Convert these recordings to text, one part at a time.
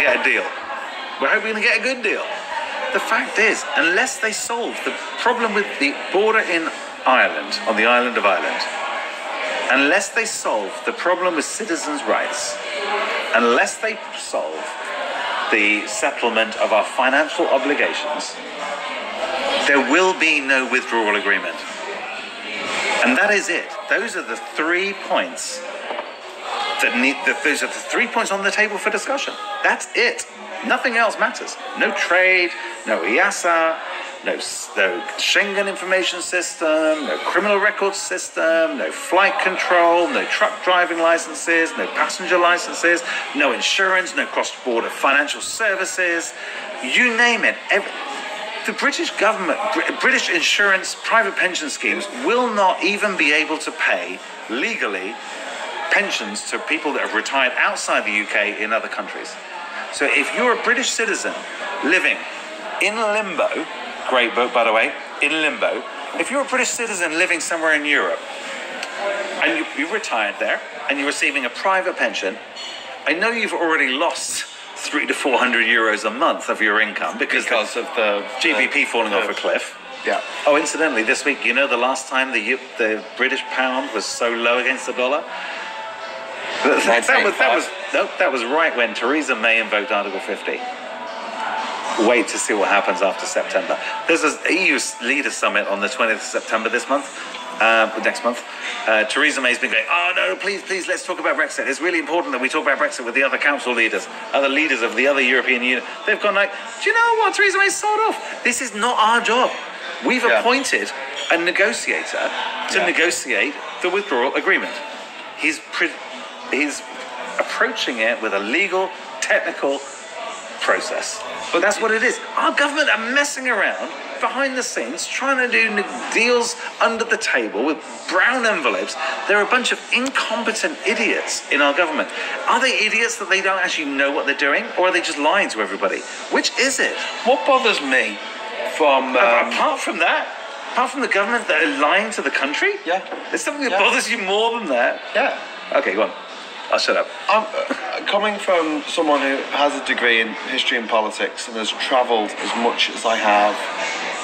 get a deal. We're hoping to get a good deal. The fact is, unless they solve the problem with the border in Ireland, on the island of Ireland, unless they solve the problem with citizens' rights, unless they solve the settlement of our financial obligations, there will be no withdrawal agreement. And that is it. Those are the 3 points those are the 3 points on the table for discussion. That's it. Nothing else matters. No trade, no EASA, no Schengen information system, no criminal records system, no flight control, no truck driving licenses, no passenger licenses, no insurance, no cross-border financial services, you name it. The British government, British insurance, private pension schemes will not even be able to pay legally pensions to people that have retired outside the UK in other countries. So if you're a British citizen living in limbo, great book, by the way, in limbo, if you're a British citizen living somewhere in Europe and you've retired there and you're receiving a private pension, I know you've already lost 300 to 400 euros a month of your income because of the GBP falling off a cliff. Yeah. Oh, incidentally, this week, you know the last time the British pound was so low against the dollar? That was right when Theresa May invoked Article 50. Wait to see what happens after September. There's an EU Leaders Summit on the 20th of September next month. Theresa May's been going, oh no, please, let's talk about Brexit. It's really important that we talk about Brexit with the other council leaders, other leaders of the other European Union. They've gone like, do you know what, Theresa May's sold off. This is not our job. We've appointed a negotiator to negotiate the withdrawal agreement. He's approaching it with a legal, technical process. But that's what it is. Our government are messing around behind the scenes, trying to do deals under the table with brown envelopes. They're a bunch of incompetent idiots in our government. Are they idiots that they don't actually know what they're doing, or are they just lying to everybody? Which is it? What bothers me from... apart from the government that are lying to the country? Yeah. There's something that bothers you more than that? Yeah. Okay, go on. I'll shut up. Coming from someone who has a degree in history and politics and has travelled as much as I have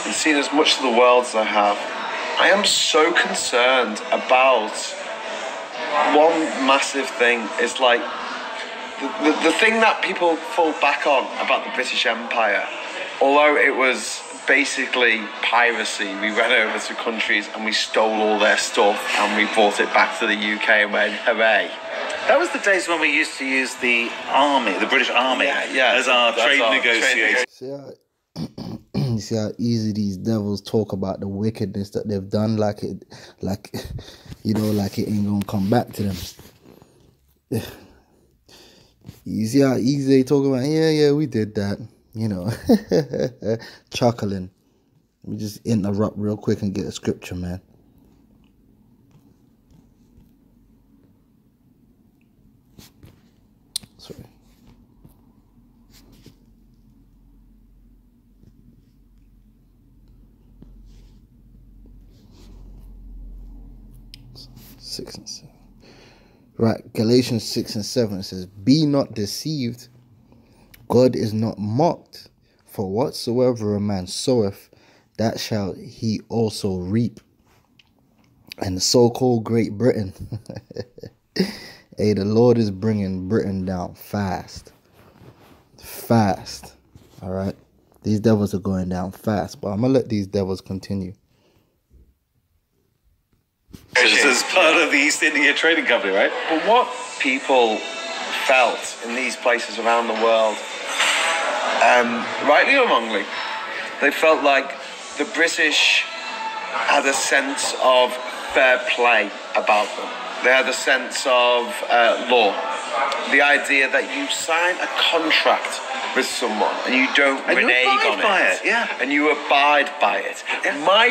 and seen as much of the world as I have, I am so concerned about one massive thing. Is like the thing that people fall back on about the British Empire, although it was basically piracy. We ran over to countries and we stole all their stuff and we brought it back to the UK and went, hooray. That was the days when we used to use the army, the British army, as our trade negotiators. See how easy these devils talk about the wickedness that they've done, like it ain't gonna come back to them. You see how easy they talk about, yeah, we did that, chuckling. Let me just interrupt real quick and get a scripture, man. Sorry. Six and 7. Right, Galatians 6 and 7 says, be not deceived, God is not mocked, for whatsoever a man soweth, that shall he also reap. And the so-called Great Britain, hey, the Lord is bringing Britain down fast, all right? These devils are going down fast, but I'm going to let these devils continue. This is part of the East India Trading Company, right? But what people felt in these places around the world, rightly or wrongly, they felt like the British had a sense of fair play about them. They had a sense of law. The idea that you sign a contract with someone and you don't renege on it. Yeah. And you abide by it. Yeah. My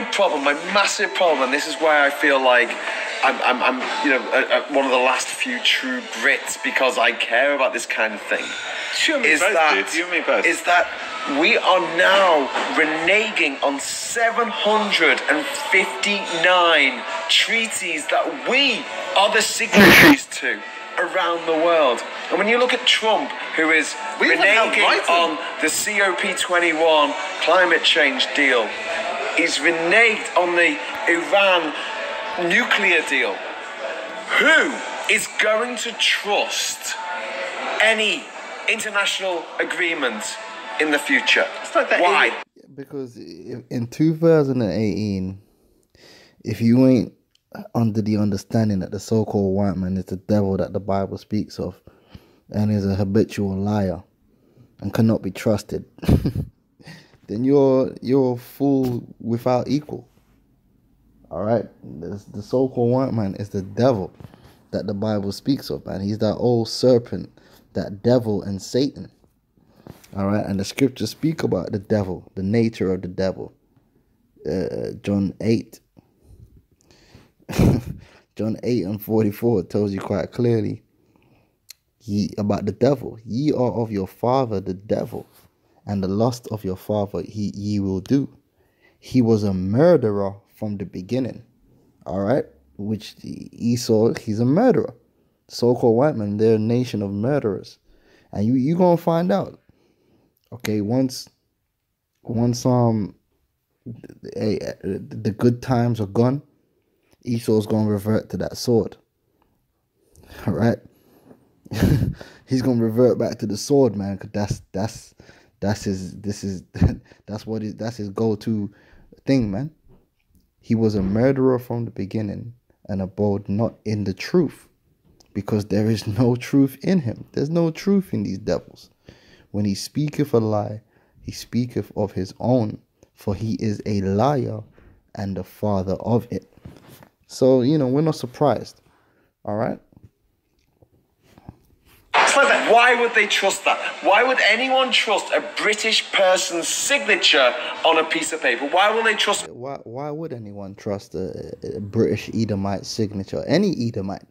massive problem, and this is why I feel like I'm one of the last few true Brits because I care about this kind of thing. You and me both. Is that we are now reneging on 759 treaties that we are the signatories to around the world. And when you look at Trump, who is reneging on the COP21 climate change deal, he's reneged on the Iran nuclear deal. Who is going to trust any international agreement in the future? It's like that. Why? Because in 2018, if you ain't under the understanding that the so-called white man is the devil that the Bible speaks of and is a habitual liar and cannot be trusted, then you're a fool without equal. All right? The so-called white man is the devil that the Bible speaks of, man. He's that old serpent, that devil and Satan. All right? And the scriptures speak about the devil, the nature of the devil. John 8. John 8:44 tells you quite clearly about the devil. Ye are of your father the devil, and the lust of your father ye will do. He was a murderer from the beginning. All right? Which Esau, he's a murderer. So-called white men, they're a nation of murderers. And you're going to find out. Okay, once the good times are gone, Esau's going to revert to that sword. All right? He's going to revert back to the sword, man, because that's his go-to thing, man. He was a murderer from the beginning and abode not in the truth, because there is no truth in him. There's no truth in these devils. When he speaketh a lie, he speaketh of his own, for he is a liar and the father of it. So, we're not surprised. All right? It's like that. Why would they trust that? Why would anyone trust a British person's signature on a piece of paper? Why will they trust? Why would anyone trust a British Edomite signature? Any Edomite?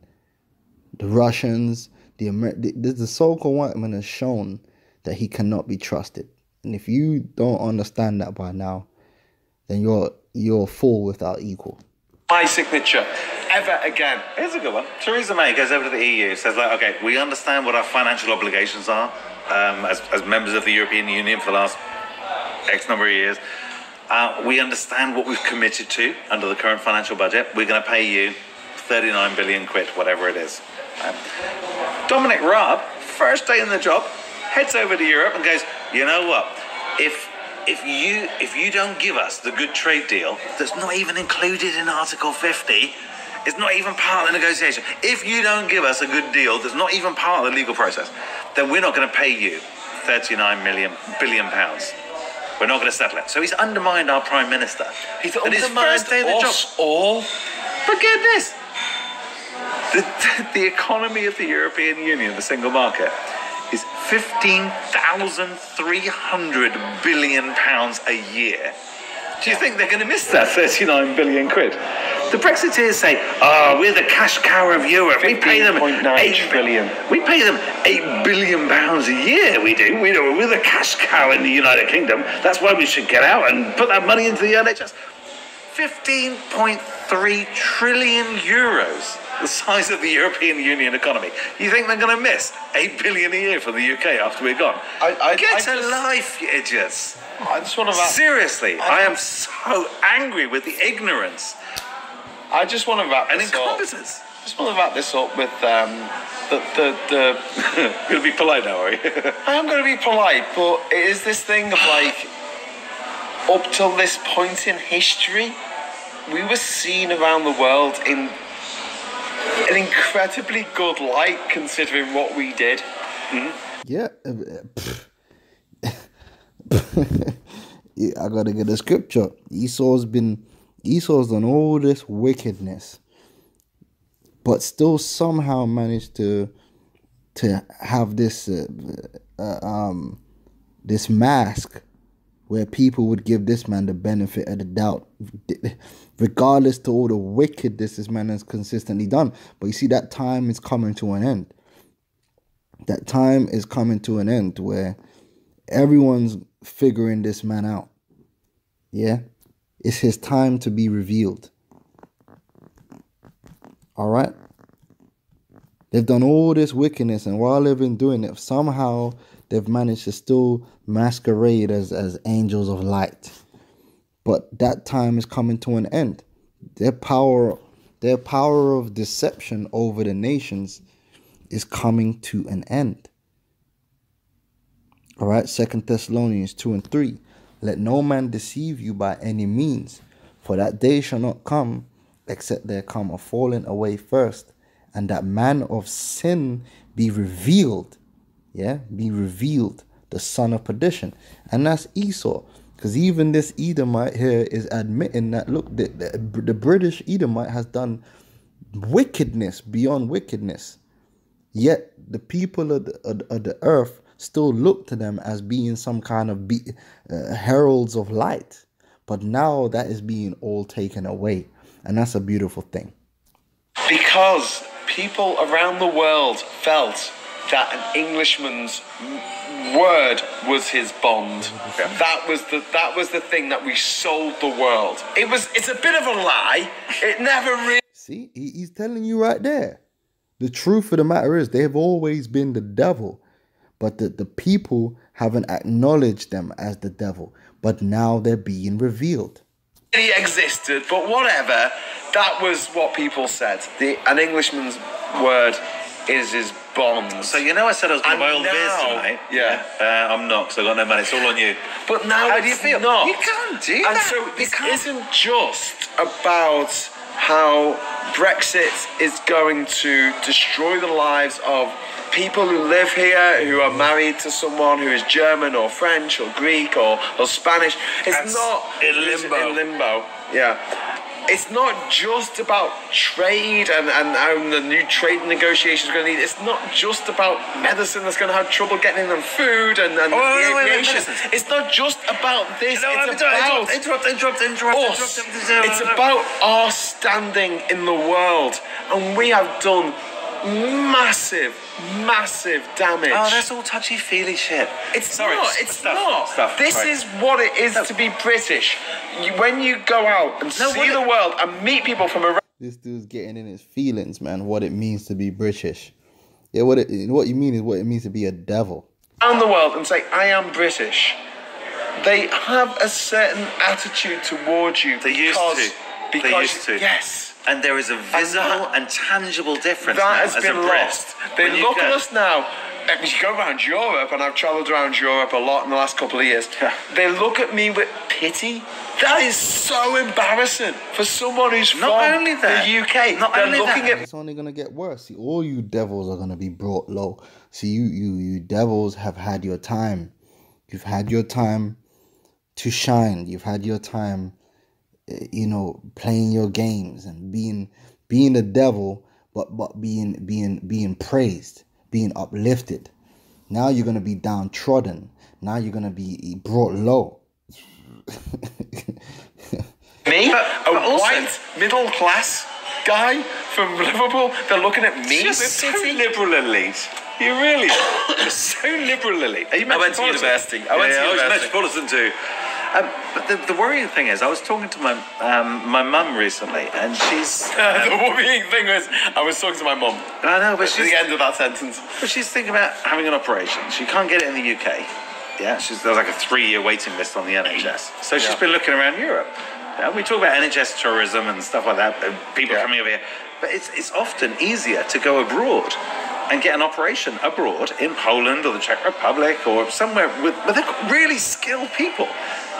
The Russians, the so-called white man has shown that he cannot be trusted. And if you don't understand that by now, then you're a fool without equal. My signature ever again. Here's a good one. Theresa May goes over to the EU, says okay, we understand what our financial obligations are as members of the European Union for the last X number of years. We understand what we've committed to under the current financial budget. We're going to pay you 39 billion quid, whatever it is. Dominic Raab, first day in the job, heads over to Europe and goes, you know what? If you don't give us the good trade deal that's not even included in Article 50, it's not even part of the negotiation. If you don't give us a good deal that's not even part of the legal process, then we're not going to pay you 39 billion pounds. We're not going to settle it. So he's undermined our Prime Minister. He's undermined us all. Forget this. The economy of the European Union, the single market, is £15,300 billion a year. Do you think they're going to miss that 39 billion quid? The Brexiteers say, we're the cash cow of Europe. We pay them 8 billion. We pay them £8 billion a year. We're the cash cow in the United Kingdom. That's why we should get out and put that money into the NHS. 15.3 trillion euros. The size of the European Union economy. You think they're going to miss 8 billion a year from the UK after we're gone? Get a life, you idiots. I just want to Seriously, I am so angry with the ignorance. I just want to wrap and this incompetence. up. I just want to wrap this up with the Going to be polite now, are you? I am going to be polite, but it is this thing of up till this point in history, we were seen around the world in an incredibly good light, considering what we did. Yeah. I gotta get a scripture. Esau's done all this wickedness, but still somehow managed to have this this mask where people would give this man the benefit of the doubt, regardless to all the wickedness this man has consistently done. But you see, that time is coming to an end. That time is coming to an end where everyone's figuring this man out. Yeah? It's his time to be revealed. All right? They've done all this wickedness, and while they've been doing it, somehow they've managed to still masquerade as angels of light. But that time is coming to an end. Their power of deception over the nations is coming to an end. All right, 2 Thessalonians 2 and 3. Let no man deceive you by any means, for that day shall not come, except there come a falling away first, and that man of sin be revealed. Yeah, be revealed, the son of perdition. And that's Esau. Because even this Edomite here is admitting that, look, the British Edomite has done wickedness beyond wickedness. Yet the people of the earth still look to them as being some kind of heralds of light. But now that is being all taken away. And that's a beautiful thing. Because people around the world felt that an Englishman's word was his bond. Yeah. That was the thing that we sold the world. It's a bit of a lie. It never really. See, he's telling you right there. The truth of the matter is they have always been the devil, but the people haven't acknowledged them as the devil. But now they're being revealed. He existed, but whatever. That was what people said. An Englishman's word is his bond. So you know I said I was going to buy all the beers tonight? Yeah. I'm not, because I've got no money. It's all on you. But now how do you feel? Not. You can't do and that. So this isn't just about how Brexit is going to destroy the lives of people who live here, who are married to someone who is German or French or Greek or Spanish. It's not in limbo. In limbo. Yeah. It's not just about trade and the new trade negotiations are going to need. It's not just about medicine that's going to have trouble getting them food and aviation. It's not just about this. It's about our standing in the world, and we have done massive damage. Oh, that's all touchy-feely shit. It's not. This is what it is to be British. When you go out and see the world and meet people from around... This dude's getting in his feelings, man, what it means to be British. Yeah, what you mean is what it means to be a devil. Around the world and say, I am British. They have a certain attitude towards you. They used to. Yes. And there is a visible and tangible difference that has been lost. They look at us now. If you go around Europe, and I've travelled around Europe a lot in the last couple of years, they look at me with pity. That is so embarrassing for someone who's from the UK. They're looking at... It's only going to get worse. See, all you devils are going to be brought low. See, you devils have had your time. You've had your time to shine. You've had your time, playing your games and being the devil, but being praised, being uplifted. Now you're gonna be downtrodden. Now you're gonna be brought low. Me, a white middle class guy from Liverpool. They're looking at me with so pity. liberal elite. You really are so liberal elite. I went to university. I was Metropolitan too. But the worrying thing is, I was talking to my mum recently, and she's... the worrying thing was, I was talking to my mum. I know, but she's... the end of that sentence. But she's thinking about having an operation. She can't get it in the UK. Yeah, there's like a 3-year waiting list on the NHS. So she's been looking around Europe. We talk about NHS tourism and stuff like that, people coming over here. But it's often easier to go abroad and get an operation abroad in Poland or the Czech Republic or somewhere but they've got really skilled people.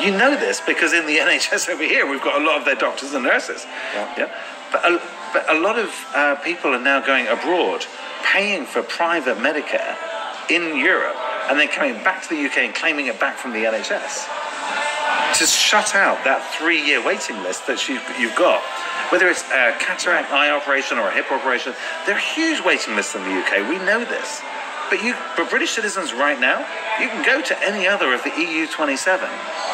You know this because in the NHS over here we've got a lot of their doctors and nurses. But a lot of people are now going abroad, paying for private Medicare in Europe, and then coming back to the UK and claiming it back from the NHS to shut out that 3-year waiting list that you've got. Whether it's a cataract eye operation or a hip operation, there are huge waiting lists in the UK. We know this. But British citizens right now, you can go to any other of the EU 27,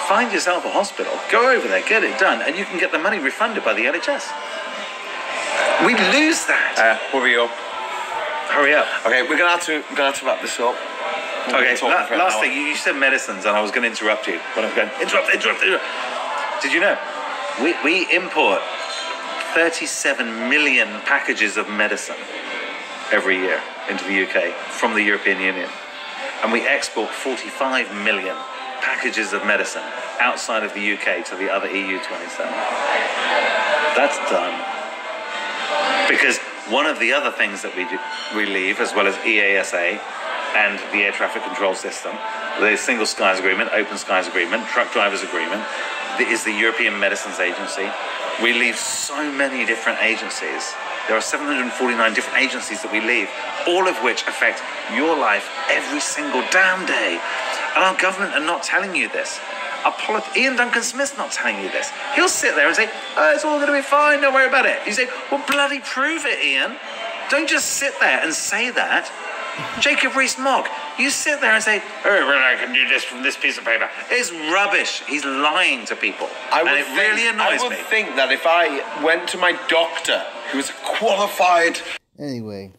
find yourself a hospital, go over there, get it done, and you can get the money refunded by the NHS. We lose that. Hurry up. Hurry up. Okay, we're gonna have to wrap this up. Okay, last thing, you said medicines, and I was going to interrupt you. But I'm going, interrupt. Did you know? We import 37 million packages of medicine. every year into the UK from the European Union. And we export 45 million packages of medicine outside of the UK to the other EU 27. That's done. Because one of the other things that we leave, as well as EASA and the Air Traffic Control System, the Single Skies Agreement, Open Skies Agreement, Truck Drivers Agreement, is the European Medicines Agency. We leave so many different agencies. There are 749 different agencies that we leave, all of which affect your life every single damn day. And our government are not telling you this. Ian Duncan Smith's not telling you this. He'll sit there and say, oh, it's all going to be fine, don't worry about it. You say, well, bloody prove it, Ian. Don't just sit there and say that. Jacob Rees-Mogg, you sit there and say, oh, well, I can do this from this piece of paper. It's rubbish. He's lying to people. Really annoys me. I would think that if I went to my doctor, who is qualified... Anyway,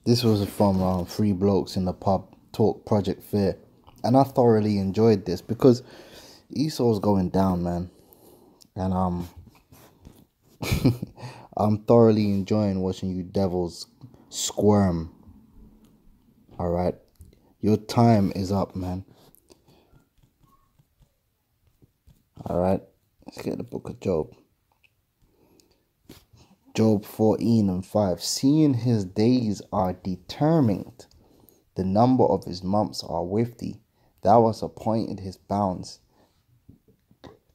this was from Three Blokes in the Pub Talk Project Fair. And I thoroughly enjoyed this because Esau's going down, man. And I'm thoroughly enjoying watching you devils squirm. Alright? Your time is up, man. Alright? Let's get the book of Job. Job 14:5. Seeing his days are determined, the number of his months are with thee. Thou hast appointed his bounds,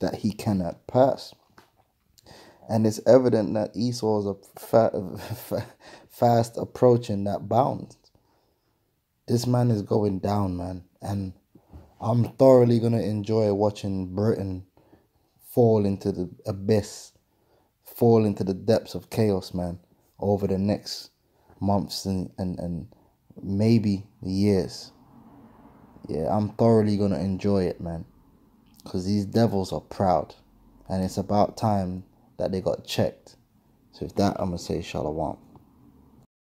that he cannot pass. And it's evident that Esau is fast approaching that bound. This man is going down, man. And I'm thoroughly going to enjoy watching Britain fall into the abyss, fall into the depths of chaos, man, over the next months and maybe years. Yeah, I'm thoroughly going to enjoy it, man. Because these devils are proud. And it's about time that they got checked. So with that, I'm going to say shalom.